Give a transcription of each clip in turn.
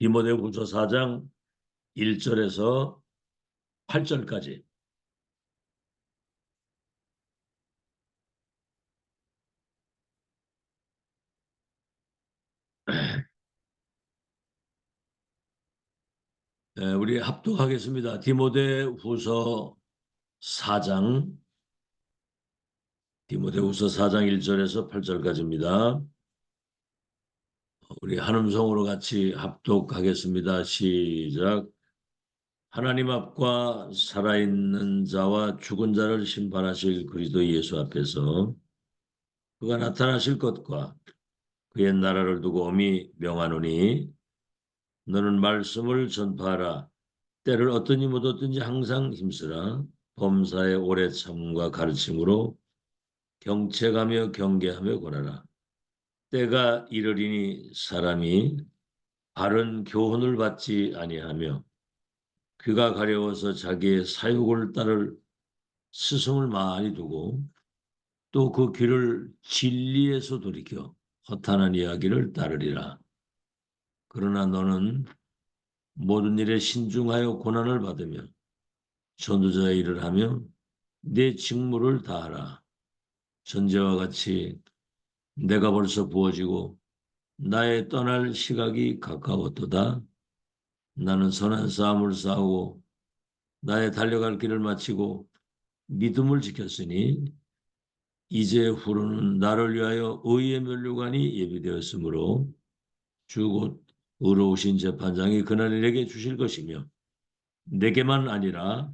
디모데후서 4장 1절에서 8절까지. 우리 합독하겠습니다. 디모데후서 4장 1절에서 8절까지입니다. 우리 한 음성으로 같이 합독하겠습니다. 시작. 하나님 앞과 살아있는 자와 죽은 자를 심판하실 그리스도 예수 앞에서 그가 나타나실 것과 그의 나라를 두고 엄히 명하노니 너는 말씀을 전파하라. 때를 어떤 이못 얻든지 항상 힘쓰라. 범사의 오래 참과 가르침으로 경책하며 경계하며 권하라. 때가 이르리니 사람이 바른 교훈을 받지 아니하며 귀가 가려워서 자기의 사욕을 따를 스승을 많이 두고 또 그 귀를 진리에서 돌이켜 허탄한 이야기를 따르리라. 그러나 너는 모든 일에 신중하여 고난을 받으며 전도자의 일을 하며 내 직무를 다하라. 전제와 같이 내가 벌써 부어지고 나의 떠날 시각이 가까웠도다. 나는 선한 싸움을 싸우고 나의 달려갈 길을 마치고 믿음을 지켰으니 이제 후로는 나를 위하여 의의 면류관이 예비되었으므로 주 곧 의로우신 재판장이 그날에 내게 주실 것이며 내게만 아니라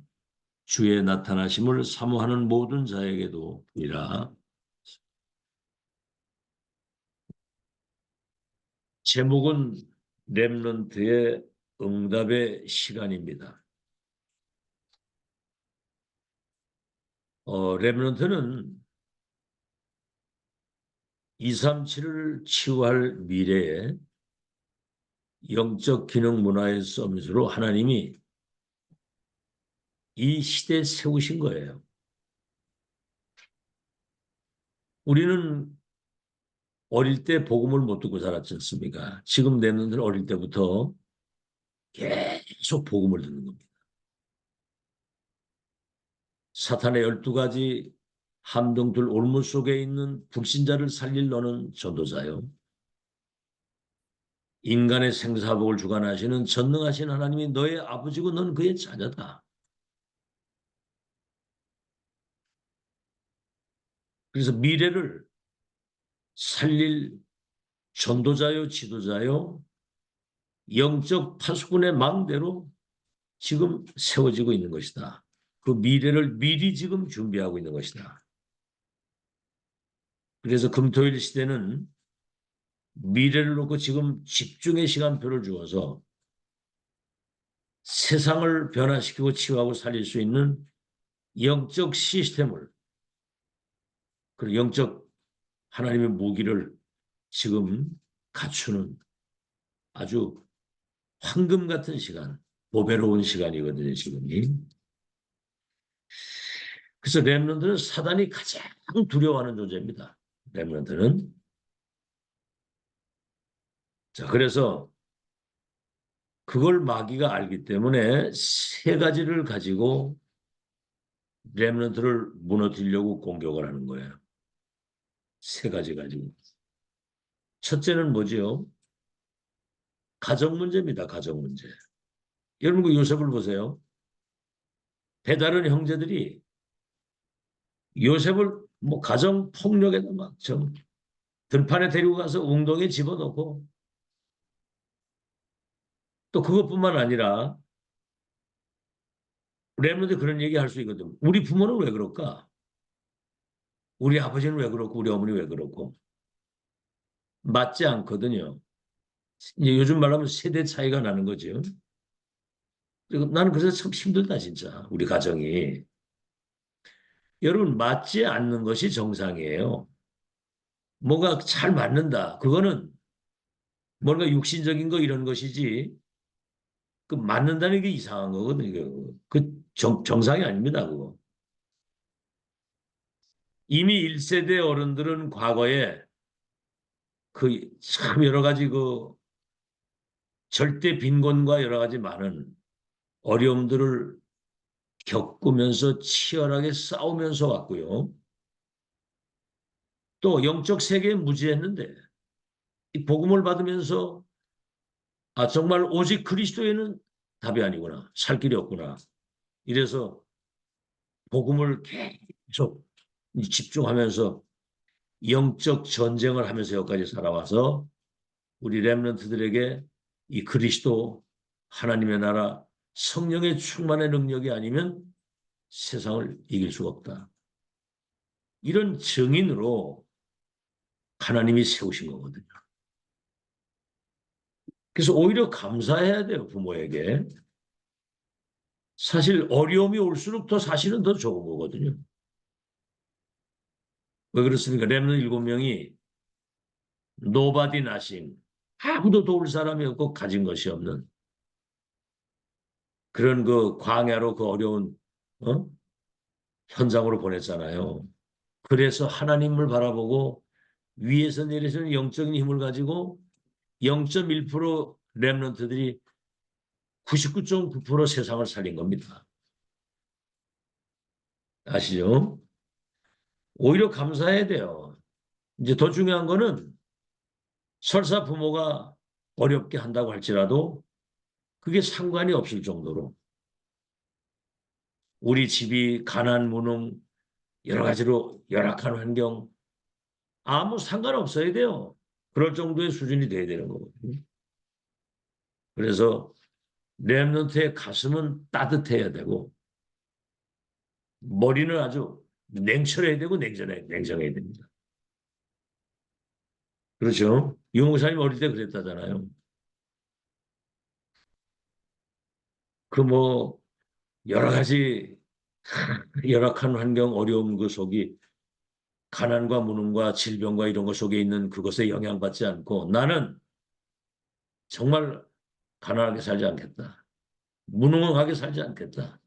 주의 나타나심을 사모하는 모든 자에게도 이라. 제목은 렘넌트의 응답의 시간입니다. 렘넌트는 237을 치유할 미래에 영적 기능 문화의 서밋으로 하나님이 이 시대에 세우신 거예요. 우리는 어릴 때 복음을 못 듣고 자랐지 않습니까? 지금 렘넌트는 어릴 때부터 계속 복음을 듣는 겁니다. 사탄의 12가지 함정들 올무 속에 있는 불신자를 살릴 너는 전도자요. 인간의 생사복을 주관하시는 전능하신 하나님이 너의 아버지고 넌 그의 자녀다. 그래서 미래를 살릴 전도자요, 지도자요, 영적 파수꾼의 망대로 지금 세워지고 있는 것이다. 그 미래를 미리 지금 준비하고 있는 것이다. 그래서 금토일 시대는 미래를 놓고 지금 집중의 시간표를 주어서 세상을 변화시키고 치유하고 살릴 수 있는 영적 시스템을, 그리고 영적 하나님의 무기를 지금 갖추는 아주 황금 같은 시간, 보배로운 시간이거든요, 지금이. 그래서 렘넌트는 사단이 가장 두려워하는 존재입니다. 렘넌트는. 자, 그래서 그걸 마귀가 알기 때문에 세 가지를 가지고 렘넌트를 무너뜨리려고 공격을 하는 거예요. 세 가지 가지고. 첫째는 뭐지요? 가정 문제입니다. 가정 문제. 여러분 그 요셉을 보세요. 배다른 형제들이 요셉을 뭐 가정 폭력에다 막좀 들판에 데리고 가서 웅덩이에 집어넣고 또 그것뿐만 아니라 렘넌트 그런 얘기 할 수 있거든. 우리 부모는 왜 그럴까? 우리 아버지는 왜 그렇고 우리 어머니 왜 그렇고 맞지 않거든요. 이제 요즘 말하면 세대 차이가 나는 거죠. 그리고 나는 그래서 참 힘들다 진짜 우리 가정이. 여러분 맞지 않는 것이 정상이에요. 뭐가 잘 맞는다. 그거는 뭔가 육신적인 거 이런 것이지 그 맞는다는 게 이상한 거거든요. 그 정상이 아닙니다. 그거. 이미 1세대 어른들은 과거에 그 참 여러 가지 그 절대 빈곤과 여러 가지 많은 어려움들을 겪으면서 치열하게 싸우면서 왔고요. 또 영적 세계에 무지했는데 이 복음을 받으면서 정말 오직 그리스도에는 답이 아니구나. 살 길이 없구나. 이래서 복음을 계속 집중하면서 영적 전쟁을 하면서 여기까지 살아와서 우리 렘넌트들에게 이 그리스도 하나님의 나라 성령의 충만의 능력이 아니면 세상을 이길 수가 없다. 이런 증인으로 하나님이 세우신 거거든요. 그래서 오히려 감사해야 돼요, 부모에게. 사실 어려움이 올수록 더 사실은 더 좋은 거거든요. 왜 그렇습니까? 렘넌트 7명이 nobody nothing, 아무도 도울 사람이 없고 가진 것이 없는 그런 그 광야로 그 어려운 현장으로 보냈잖아요. 그래서 하나님을 바라보고 위에서 내려서는 영적인 힘을 가지고 0.1% 렘넌트들이 99.9% 세상을 살린 겁니다. 아시죠? 오히려 감사해야 돼요. 이제 더 중요한 거는 설사 부모가 어렵게 한다고 할지라도 그게 상관이 없을 정도로 우리 집이 가난, 무능, 여러 가지로 열악한 환경 아무 상관없어야 돼요. 그럴 정도의 수준이 돼야 되는 거거든요. 그래서 렘넌트의 가슴은 따뜻해야 되고 머리는 아주 냉철해야 되고 냉정해야 됩니다. 그렇죠? 유목사님 어릴 때 그랬다잖아요. 그 뭐 여러 가지 열악한 환경, 어려운 그 속이 가난과 무능과 질병과 이런 것 속에 있는 그것에 영향받지 않고 나는 정말 가난하게 살지 않겠다. 무능하게 살지 않겠다.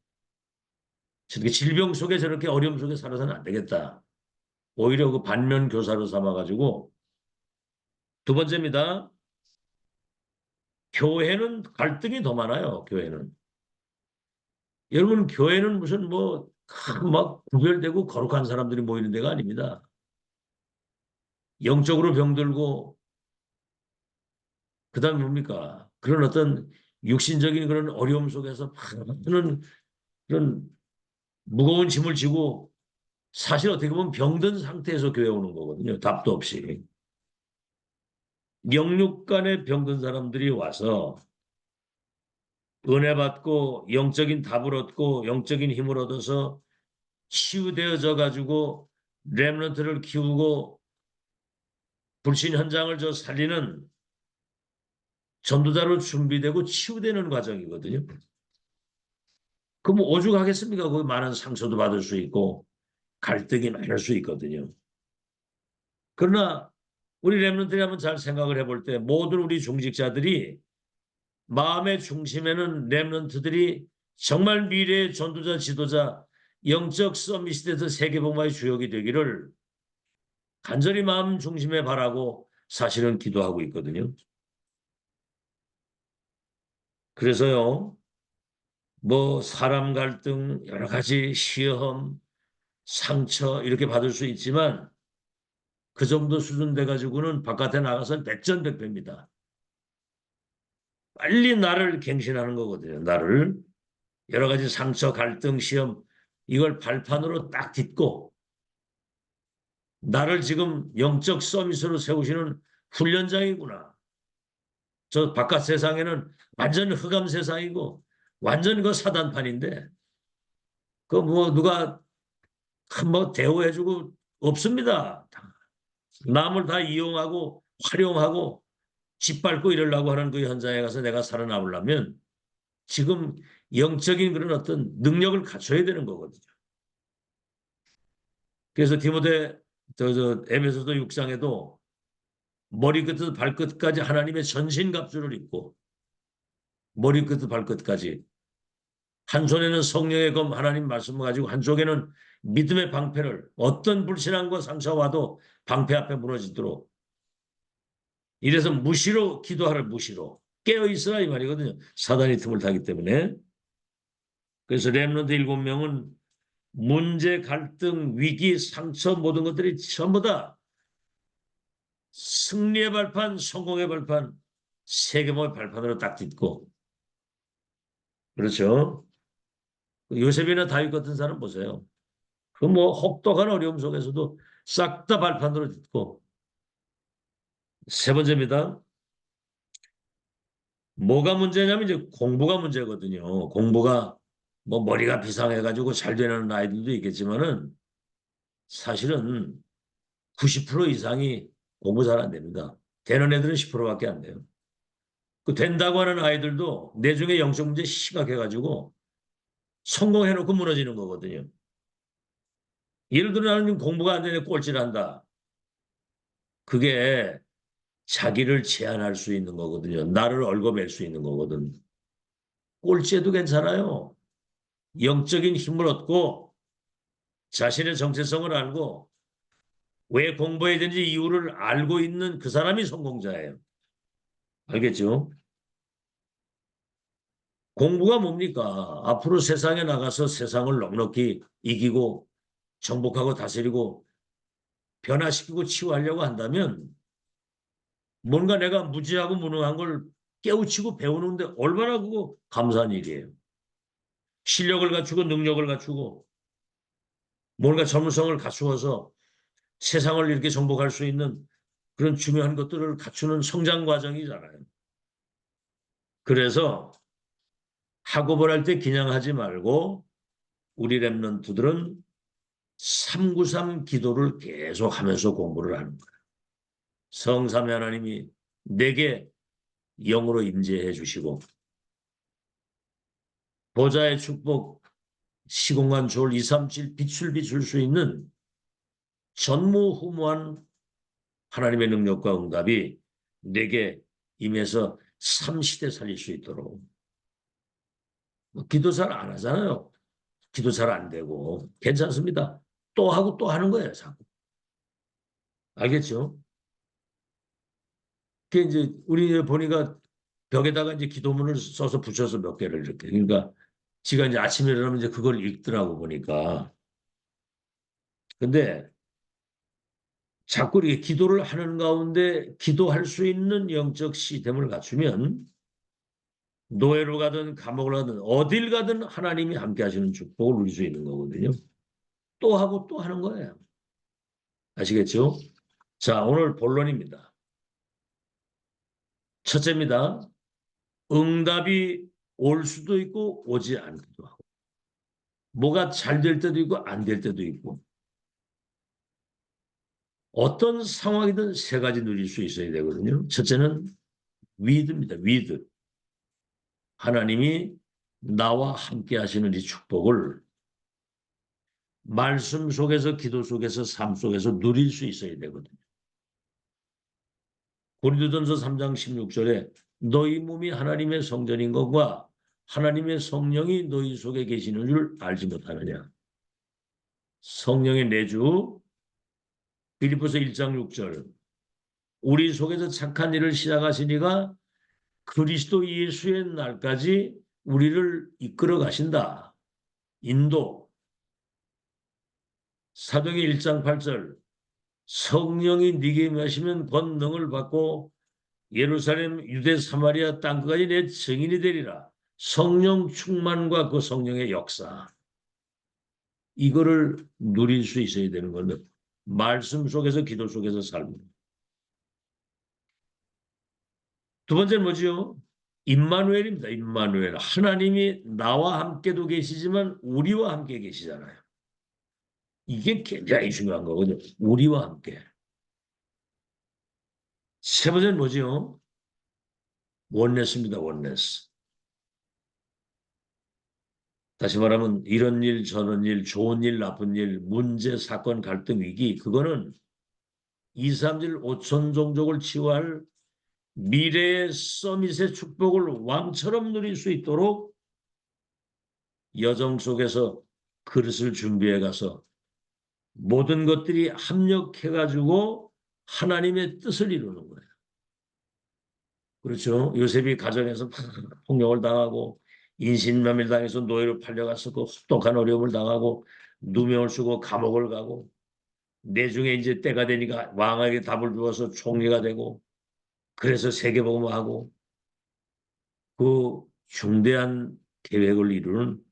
저렇게 질병 속에 저렇게 어려움 속에 살아서는 안 되겠다. 오히려 그 반면 교사로 삼아가지고 두 번째입니다. 교회는 갈등이 더 많아요. 교회는. 여러분 교회는 무슨 뭐 막 구별되고 거룩한 사람들이 모이는 데가 아닙니다. 영적으로 병들고 그다음에 뭡니까? 그런 어떤 육신적인 그런 어려움 속에서 많은 그런 무거운 짐을 지고 사실 어떻게 보면 병든 상태에서 교회 오는 거거든요. 답도 없이. 영육간에 병든 사람들이 와서 은혜 받고 영적인 답을 얻고 영적인 힘을 얻어서 치유되어져 가지고 렘넌트를 키우고 불신 현장을 살리는 전도자로 준비되고 치유되는 과정이거든요. 그럼 뭐 오죽하겠습니까? 그 많은 상처도 받을 수 있고 갈등이 많을 수 있거든요. 그러나 우리 렘넌트들이 한번 잘 생각을 해볼 때 모든 우리 중직자들이 마음의 중심에는 렘넌트들이 정말 미래의 전도자, 지도자, 영적 서밋시대에서 세계복음화의 주역이 되기를 간절히 마음 중심에 바라고 사실은 기도하고 있거든요. 그래서요, 뭐 사람 갈등, 여러 가지 시험, 상처 이렇게 받을 수 있지만 그 정도 수준 돼가지고는 바깥에 나가서 백전백패입니다. 빨리 나를 갱신하는 거거든요. 나를 여러 가지 상처, 갈등, 시험 이걸 발판으로 딱 딛고 나를 지금 영적 서밋으로 세우시는 훈련장이구나. 저 바깥 세상에는 완전 흑암 세상이고 완전 그 사단판인데 그 뭐 누가 뭐 대우해주고 없습니다. 남을 다 이용하고 활용하고 짓밟고 이러려고 하는 그 현장에 가서 내가 살아남으려면 지금 영적인 그런 어떤 능력을 갖춰야 되는 거거든요. 그래서 디모데 에베소서 6장에도 머리끝부터 발끝까지 하나님의 전신갑주를 입고 머리끝부터 발끝까지 한 손에는 성령의 검 하나님 말씀을 가지고 한쪽에는 믿음의 방패를 어떤 불신앙과 상처가 와도 방패 앞에 무너지도록 이래서 무시로 기도하라 무시로 깨어있으라 이 말이거든요. 사단이 틈을 타기 때문에. 그래서 렘넌트 7명은 문제, 갈등, 위기, 상처 모든 것들이 전부 다 승리의 발판, 성공의 발판, 세계의 발판으로 딱 딛고 그렇죠. 요셉이나 다윗 같은 사람 보세요. 그 뭐 혹독한 어려움 속에서도 싹 다 발판으로 딛고 세 번째입니다. 뭐가 문제냐면 이제 공부가 문제거든요. 공부가 뭐 머리가 비상해가지고 잘 되는 아이들도 있겠지만은 사실은 90% 이상이 공부 잘 안 됩니다. 되는 애들은 10%밖에 안 돼요. 그 된다고 하는 아이들도 내중에 영적 문제 심각해가지고 성공해놓고 무너지는 거거든요. 예를 들어 나는 공부가 안 되네 꼴찌를 한다. 그게 자기를 제한할 수 있는 거거든요. 나를 얽어맬 수 있는 거거든. 꼴찌해도 괜찮아요. 영적인 힘을 얻고 자신의 정체성을 알고 왜 공부해야 되는지 이유를 알고 있는 그 사람이 성공자예요. 알겠죠? 공부가 뭡니까? 앞으로 세상에 나가서 세상을 넉넉히 이기고 정복하고 다스리고 변화시키고 치유하려고 한다면 뭔가 내가 무지하고 무능한 걸 깨우치고 배우는데 얼마나 그거 감사한 일이에요. 실력을 갖추고 능력을 갖추고 뭔가 전문성을 갖추어서 세상을 이렇게 정복할 수 있는 그런 중요한 것들을 갖추는 성장 과정이잖아요. 그래서 학업을 할 때 그냥 하지 말고 우리 랩런트들은 393 기도를 계속 하면서 공부를 하는 거예요. 성삼위 하나님이 내게 영으로 임재해 주시고 보좌의 축복 시공간 조을 237 빛을 비출 수 있는 전무후무한 하나님의 능력과 응답이 내게 임해서 삼시대 살릴 수 있도록 기도 잘 안 하잖아요. 기도 잘 안 되고 괜찮습니다. 또 하고 또 하는 거예요. 자꾸. 알겠죠? 그게 이제 우리 보니까 벽에다가 이제 기도문을 써서 붙여서 몇 개를 이렇게. 그러니까 지가 이제 아침에 일어나면 이제 그걸 읽더라고 보니까. 근데 자꾸 이렇게 기도를 하는 가운데 기도할 수 있는 영적 시스템을 갖추면 노예로 가든 감옥을 가든 어딜 가든 하나님이 함께 하시는 축복을 누릴 수 있는 거거든요. 또 하고 또 하는 거예요. 아시겠죠? 자, 오늘 본론입니다. 첫째입니다. 응답이 올 수도 있고 오지 않기도 하고 뭐가 잘 될 때도 있고 안 될 때도 있고 어떤 상황이든 세 가지 누릴 수 있어야 되거든요. 첫째는 위드입니다. 위드. 하나님이 나와 함께 하시는 이 축복을 말씀 속에서 기도 속에서 삶 속에서 누릴 수 있어야 되거든요. 고린도전서 3장 16절에 너희 몸이 하나님의 성전인 것과 하나님의 성령이 너희 속에 계시는 줄 알지 못하느냐. 성령의 내주 빌립보서 1장 6절 우리 속에서 착한 일을 시작하시니가 그리스도 예수의 날까지 우리를 이끌어 가신다. 인도 사도행전 1장 8절 성령이 네게 임하시면 권능을 받고 예루살렘 유대 사마리아 땅까지 내 증인이 되리라. 성령 충만과 그 성령의 역사 이거를 누릴 수 있어야 되는 거는 말씀 속에서 기도 속에서 삶. 두 번째는 뭐지요? 임마누엘입니다. 임마누엘. 하나님이 나와 함께도 계시지만 우리와 함께 계시잖아요. 이게 굉장히 중요한 거거든요. 우리와 함께. 세 번째는 뭐지요? 원네스입니다. 원네스. 다시 말하면 이런 일 저런 일 좋은 일 나쁜 일 문제 사건 갈등 위기 그거는 2, 3일 5천 종족을 치유할 미래의 서밋의 축복을 왕처럼 누릴 수 있도록 여정 속에서 그릇을 준비해 가서 모든 것들이 합력해 가지고 하나님의 뜻을 이루는 거예요. 그렇죠. 요셉이 가정에서 폭력을 당하고 인신매매를 당해서 노예로 팔려가서 그 혹독한 어려움을 당하고 누명을 쓰고 감옥을 가고 내중에 이제 때가 되니까 왕에게 답을 주어서 총리가 되고 그래서 세계복음화하고 그 중대한 계획을 이루는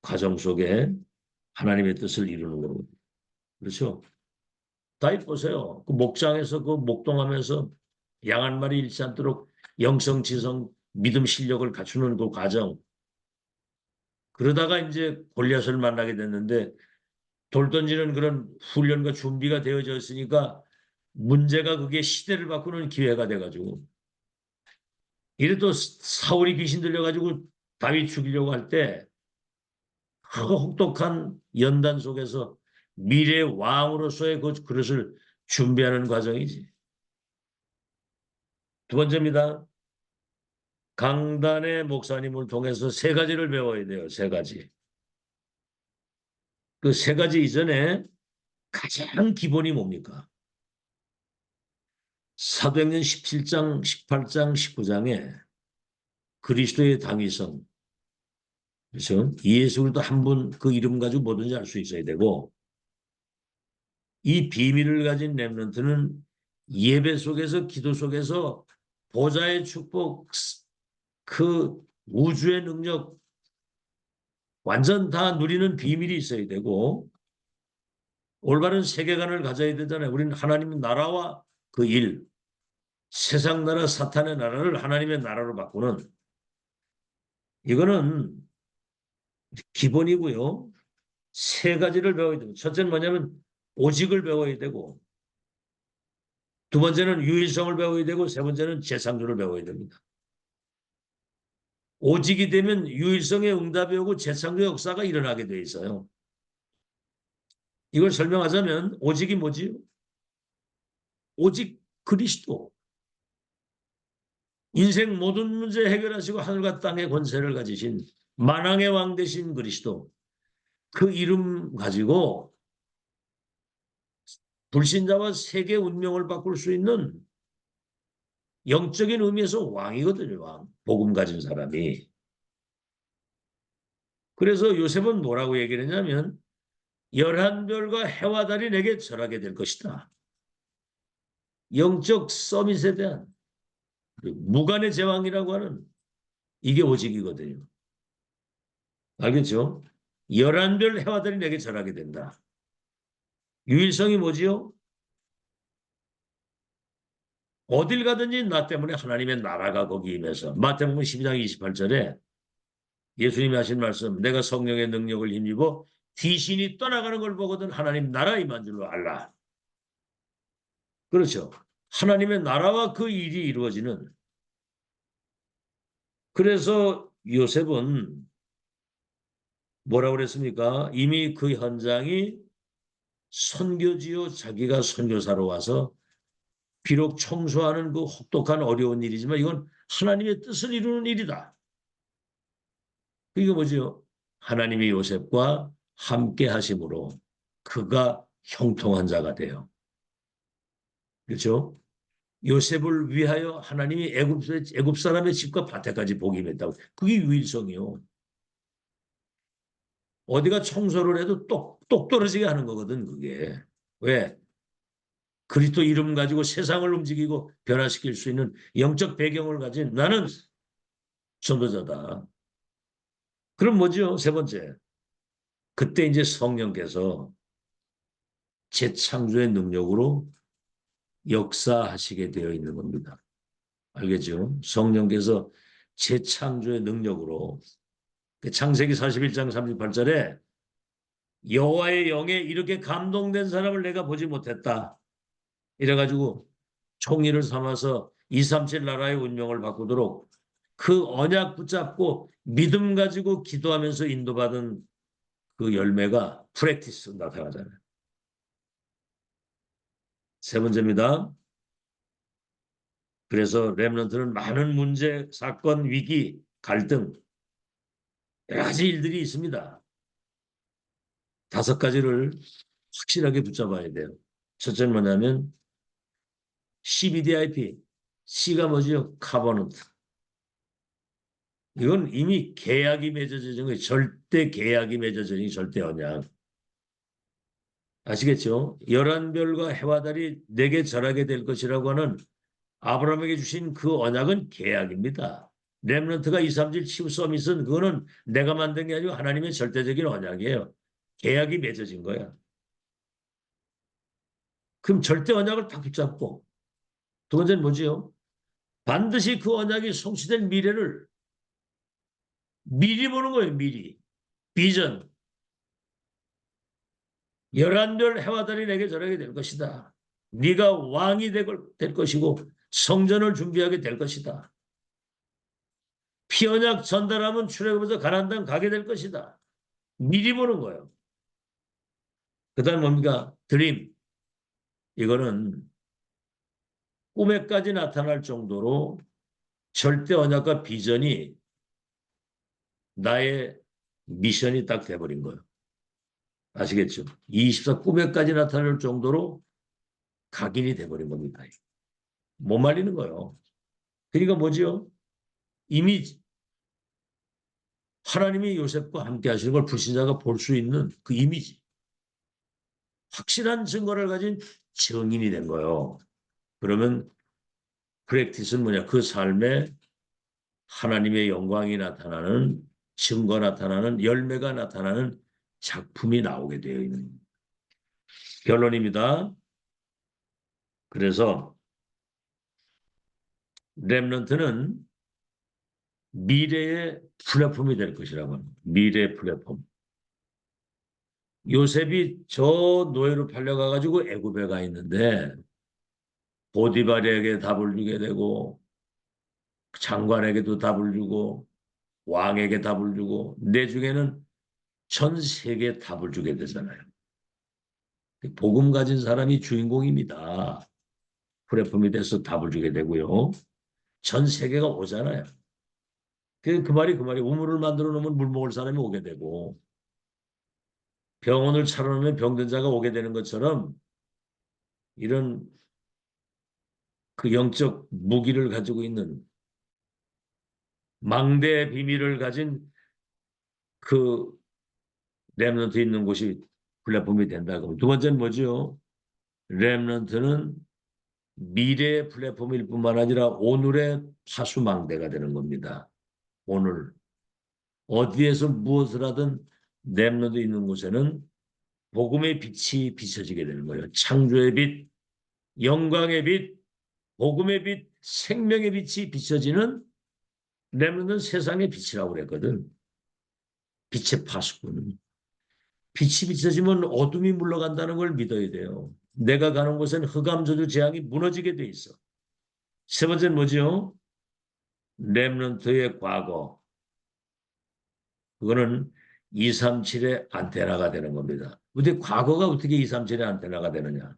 과정 속에 하나님의 뜻을 이루는 거거든요. 그렇죠? 다 보세요. 그 목장에서 그 목동하면서 양 한 마리 잃지 않도록 영성지성 믿음 실력을 갖추는 그 과정. 그러다가 이제 골리앗을 만나게 됐는데 돌 던지는 그런 훈련과 준비가 되어져 있으니까 문제가 그게 시대를 바꾸는 기회가 돼가지고 이래 또 사울이 귀신 들려가지고 다윗 죽이려고 할 때 그 혹독한 연단 속에서 미래 왕으로서의 그 그릇을 준비하는 과정이지. 두 번째입니다. 강단의 목사님을 통해서 세 가지를 배워야 돼요. 세 가지. 그 세 가지 이전에 가장 기본이 뭡니까? 사도행전 17장, 18장, 19장에 그리스도의 당위성, 그렇죠? 예수 그리스도 한 분 그 이름 가지고 뭐든지 알 수 있어야 되고 이 비밀을 가진 렘넌트는 예배 속에서 기도 속에서 보좌의 축복, 그 우주의 능력 완전 다 누리는 비밀이 있어야 되고 올바른 세계관을 가져야 되잖아요. 우리는 하나님의 나라와 그 일, 세상 나라 사탄의 나라를 하나님의 나라로 바꾸는 이거는 기본이고요. 세 가지를 배워야 됩니다. 첫째는 뭐냐면 오직을 배워야 되고 두 번째는 유일성을 배워야 되고 세 번째는 재창조를 배워야 됩니다. 오직이 되면 유일성의 응답이 오고 재창조 역사가 일어나게 돼 있어요. 이걸 설명하자면 오직이 뭐지요? 오직 그리스도. 인생 모든 문제 해결하시고 하늘과 땅의 권세를 가지신 만왕의 왕 되신 그리스도. 그 이름 가지고 불신자와 세계 운명을 바꿀 수 있는 영적인 의미에서 왕이거든요. 왕. 복음 가진 사람이. 그래서 요셉은 뭐라고 얘기를 했냐면 11별과 해와 달이 내게 절하게 될 것이다. 영적 서밋에 대한 무관의 제왕이라고 하는 이게 오직이거든요. 알겠죠? 11별 해와 달이 내게 절하게 된다. 유일성이 뭐지요? 어딜 가든지 나 때문에 하나님의 나라가 거기 임해서 마태복음 12장 28절에 예수님이 하신 말씀 내가 성령의 능력을 힘입어 귀신이 떠나가는 걸 보거든 하나님 나라 임한 줄로 알라. 그렇죠. 하나님의 나라와 그 일이 이루어지는 그래서 요셉은 뭐라고 그랬습니까? 이미 그 현장이 선교지요 자기가 선교사로 와서 비록 청소하는 그 혹독한 어려운 일이지만 이건 하나님의 뜻을 이루는 일이다. 그게 뭐죠? 하나님이 요셉과 함께 하심으로 그가 형통한 자가 돼요. 그렇죠? 요셉을 위하여 하나님이 애굽 사람의 집과 밭에까지 복임했다고. 그게 유일성이요. 어디가 청소를 해도 똑 떨어지게 하는 거거든, 그게. 왜? 그리스도 이름 가지고 세상을 움직이고 변화시킬 수 있는 영적 배경을 가진 나는 전도자다. 그럼 뭐죠? 세 번째. 그때 이제 성령께서 재창조의 능력으로 역사하시게 되어 있는 겁니다. 알겠죠? 성령께서 재창조의 능력으로 창세기 41장 38절에 여호와의 영에 이렇게 감동된 사람을 내가 보지 못했다. 이래가지고 총리를 삼아서 237 나라의 운명을 바꾸도록 그 언약 붙잡고 믿음 가지고 기도하면서 인도받은 그 열매가 프랙티스 나타나잖아요. 세 번째입니다. 그래서 렘넌트는 많은 문제, 사건, 위기, 갈등 여러 가지 일들이 있습니다. 다섯 가지를 확실하게 붙잡아야 돼요. 첫째는 뭐냐면 CBDIP, C가 뭐죠? 카버넌트. 이건 이미 계약이 맺어진 거예요. 절대 계약이 맺어진 절대 언약. 아시겠죠? 열한 별과 해와 달이 내게 절하게 될 것이라고 하는 아브라함에게 주신 그 언약은 계약입니다. 렘넌트가 2, 3질 치유 서밋은 그거는 내가 만든 게 아니고 하나님의 절대적인 언약이에요. 계약이 맺어진 거야. 그럼 절대 언약을 딱 붙잡고 두 번째는 뭐지요? 반드시 그 언약이 성취될 미래를 미리 보는 거예요. 미리. 비전. 열한 별 해와 달이 내게 절하게 될 것이다. 네가 왕이 될 것이고 성전을 준비하게 될 것이다. 피언약 전달하면 출애굽에서 가나안 땅 가게 될 것이다. 미리 보는 거예요. 그다음 뭡니까? 드림. 이거는 꿈에까지 나타날 정도로 절대 언약과 비전이 나의 미션이 딱 돼버린 거예요. 아시겠죠? 24 꿈에까지 나타날 정도로 각인이 돼버린 겁니다. 못 말리는 거예요. 그러니까 뭐지요? 이미 하나님이 요셉과 함께 하시는 걸 불신자가 볼 수 있는 그 이미지. 확실한 증거를 가진 증인이 된 거예요. 그러면 프랙티스는 뭐냐? 그 삶에 하나님의 영광이 나타나는 증거 나타나는 열매가 나타나는 작품이 나오게 되어 있는 결론입니다. 그래서 렘넌트는 미래의 플랫폼이 될 것이라고 합니다. 미래의 플랫폼. 요셉이 저 노예로 팔려가가지고 애굽에 가 있는데 보디발에게 답을 주게 되고 장관에게도 답을 주고 왕에게 답을 주고 내중에는 전 세계에 답을 주게 되잖아요. 복음 가진 사람이 주인공입니다. 플랫폼이 돼서 답을 주게 되고요. 전 세계가 오잖아요. 그 말이 우물을 만들어 놓으면 물 먹을 사람이 오게 되고 병원을 차려놓으면 병든 자가 오게 되는 것처럼 이런 그 영적 무기를 가지고 있는 망대의 비밀을 가진 그 렘넌트 있는 곳이 플랫폼이 된다고. 두 번째는 뭐죠? 렘넌트는 미래의 플랫폼일 뿐만 아니라 오늘의 파수망대가 되는 겁니다. 오늘 어디에서 무엇을 하든 렘넌트 있는 곳에는 복음의 빛이 비춰지게 되는 거예요. 창조의 빛, 영광의 빛, 복음의 빛, 생명의 빛이 비춰지는 렘넌트는 세상의 빛이라고 그랬거든. 빛의 파수꾼. 빛이 비춰지면 어둠이 물러간다는 걸 믿어야 돼요. 내가 가는 곳은 흑암 저주 재앙이 무너지게 돼 있어. 세 번째는 뭐죠? 렘넌트의 과거. 그거는 237의 안테나가 되는 겁니다. 근데 과거가 어떻게 237의 안테나가 되느냐?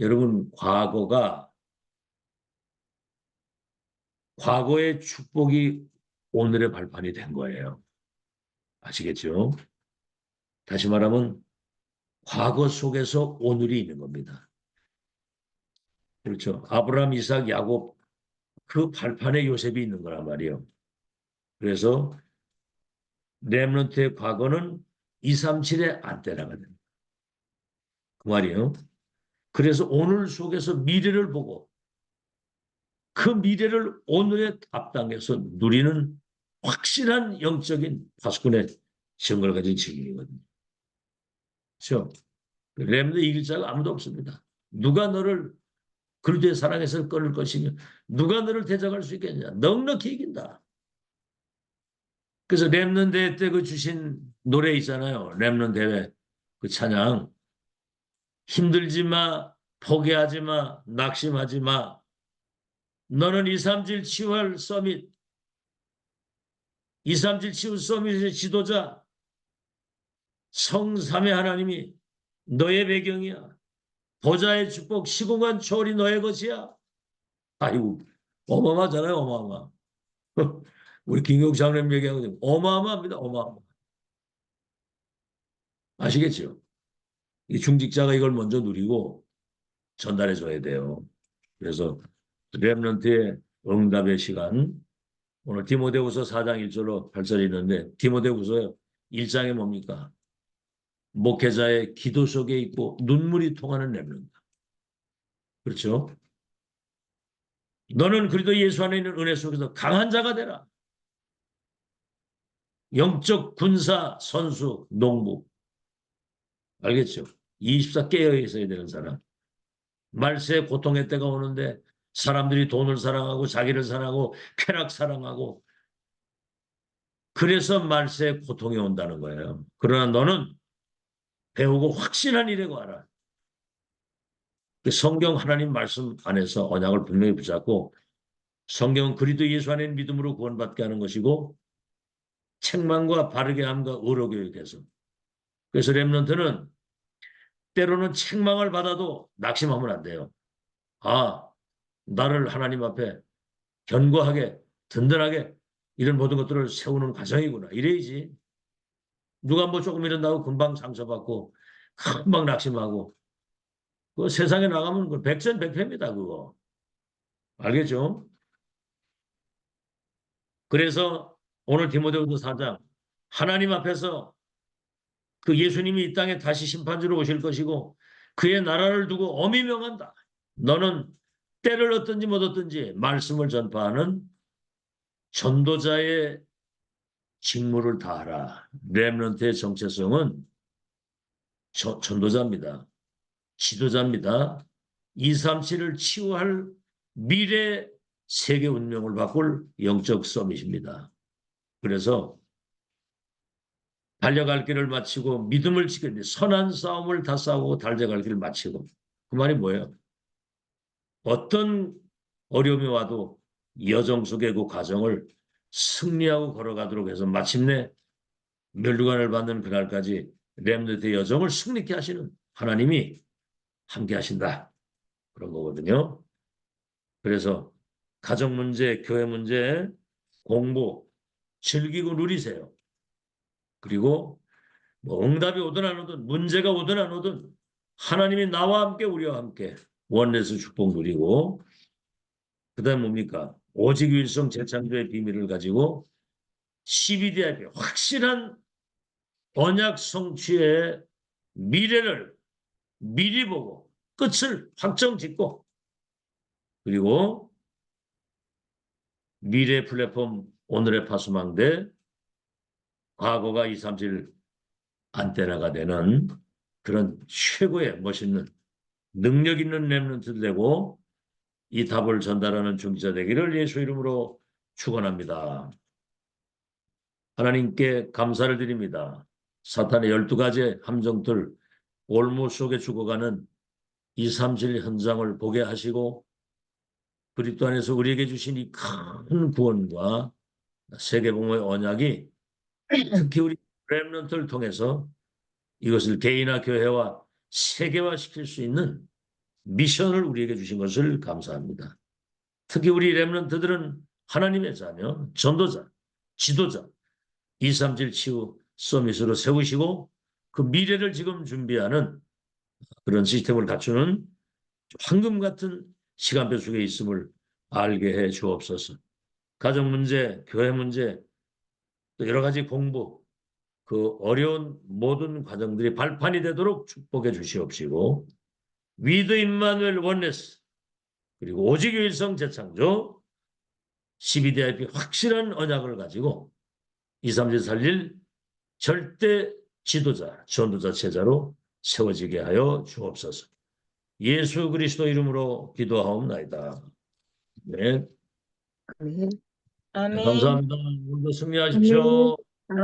여러분, 과거의 축복이 오늘의 발판이 된 거예요. 아시겠죠? 다시 말하면 과거 속에서 오늘이 있는 겁니다. 그렇죠. 아브라함, 이삭, 야곱 그 발판에 요셉이 있는 거란 말이에요. 그래서 렘넌트의 과거는 237의 안테나가 됩니다. 그 말이에요. 그래서 오늘 속에서 미래를 보고 그 미래를 오늘에 앞당겨서 누리는 확실한 영적인 파수꾼의 증거를 가진 증인이거든요. 그렇죠? 렘넌트 이길 자가 아무도 없습니다. 누가 너를 그리스도의 사랑에서 끊을 것이며 누가 너를 대적할 수 있겠냐. 넉넉히 이긴다. 그래서 렘넌트 대회 때 그 주신 노래 있잖아요. 렘넌트 대회 그 찬양. 힘들지 마, 포기하지 마, 낙심하지 마. 너는 237 치유할 서밋, 237 치유 서밋의 지도자 성삼의 하나님이 너의 배경이야. 보좌의 축복, 시공간 초월이 너의 것이야. 아이고, 어마어마하잖아요, 어마어마. 우리 김경 장로님 얘기하거든요. 어마어마합니다, 어마어마. 아시겠죠? 이 중직자가 이걸 먼저 누리고 전달해 줘야 돼요. 그래서 렘넌트의 응답의 시간. 오늘 디모데후서 4장 1절로 8절이 있는데 디모데후서 1장에 뭡니까? 목회자의 기도 속에 있고 눈물이 통하는 렘넌트. 그렇죠? 너는 그리스도 예수 안에 있는 은혜 속에서 강한 자가 되라. 영적 군사 선수 농부. 알겠죠? 24 깨어 있어야 되는 사람. 말세의 고통의 때가 오는데 사람들이 돈을 사랑하고 자기를 사랑하고 쾌락 사랑하고 그래서 말세의 고통이 온다는 거예요. 그러나 너는 배우고 확신한 일에 구하라. 그 성경 하나님 말씀 안에서 언약을 분명히 붙잡고 성경은 그리스도 예수 안에 믿음으로 구원받게 하는 것이고 책망과 바르게 함과 의로 교육해서 그래서 렘넌트는 때로는 책망을 받아도 낙심하면 안 돼요. 아, 나를 하나님 앞에 견고하게 든든하게 이런 모든 것들을 세우는 과정이구나. 이래야지. 누가 뭐 조금 이런다고 금방 상처받고 금방 낙심하고 그 세상에 나가면 그 백전백패입니다. 그거. 알겠죠? 그래서 오늘 디모데후서 4장 하나님 앞에서 그 예수님이 이 땅에 다시 심판주로 오실 것이고 그의 나라를 두고 엄히 명한다. 너는 때를 얻든지 못 얻든지 말씀을 전파하는 전도자의 직무를 다하라. 렘넌트의 정체성은 전도자입니다. 지도자입니다. 237을 치유할 미래 세계 운명을 바꿀 영적 서밋입니다. 그래서 달려갈 길을 마치고 믿음을 지키는 선한 싸움을 다 싸우고 달려갈 길을 마치고 그 말이 뭐예요? 어떤 어려움이 와도 여정 속의 그 과정을 승리하고 걸어가도록 해서 마침내 멸류관을 받는 그날까지 렘넌트의 여정을 승리케 하시는 하나님이 함께 하신다. 그런 거거든요. 그래서 가정 문제, 교회 문제, 공부 즐기고 누리세요. 그리고 뭐 응답이 오든 안 오든 문제가 오든 안 오든 하나님이 나와 함께 우리와 함께 원내스 축복 누리고 그다음 뭡니까? 오직 일성 재창조의 비밀을 가지고 CBDIP 확실한 언약 성취의 미래를 미리 보고 끝을 확정 짓고 그리고 미래 플랫폼 오늘의 파수망대 과거가 237 안테나가 되는 그런 최고의 멋있는 능력 있는 렘넌트 되고 이 답을 전달하는 중지자 되기를 예수 이름으로 축원합니다. 하나님께 감사를 드립니다. 사탄의 12가지 함정들 올무 속에 죽어가는 237 현장을 보게 하시고 그리스도 안에서 우리에게 주신 이 큰 구원과 세계복음의 언약이 특히 우리 렘넌트를 통해서 이것을 개인화 교회와 세계화시킬 수 있는 미션을 우리에게 주신 것을 감사합니다. 특히 우리 렘넌트들은 하나님의 자녀, 전도자, 지도자, 237 치유 서밋으로 세우시고 그 미래를 지금 준비하는 그런 시스템을 갖추는 황금 같은 시간표 속에 있음을 알게 해 주옵소서. 가정 문제, 교회 문제, 또 여러 가지 공부, 그 어려운 모든 과정들이 발판이 되도록 축복해 주시옵시고 위드 임마누엘 원네스 그리고 오직 유일성 재창조 CBDIP 확실한 언약을 가지고 237 살릴 절대 지도자, 전도자 체자로 세워지게 하여 주옵소서. 예수 그리스도 이름으로 기도하옵나이다. 네. 아멘. 감사합니다. 오늘도 승리하십시오.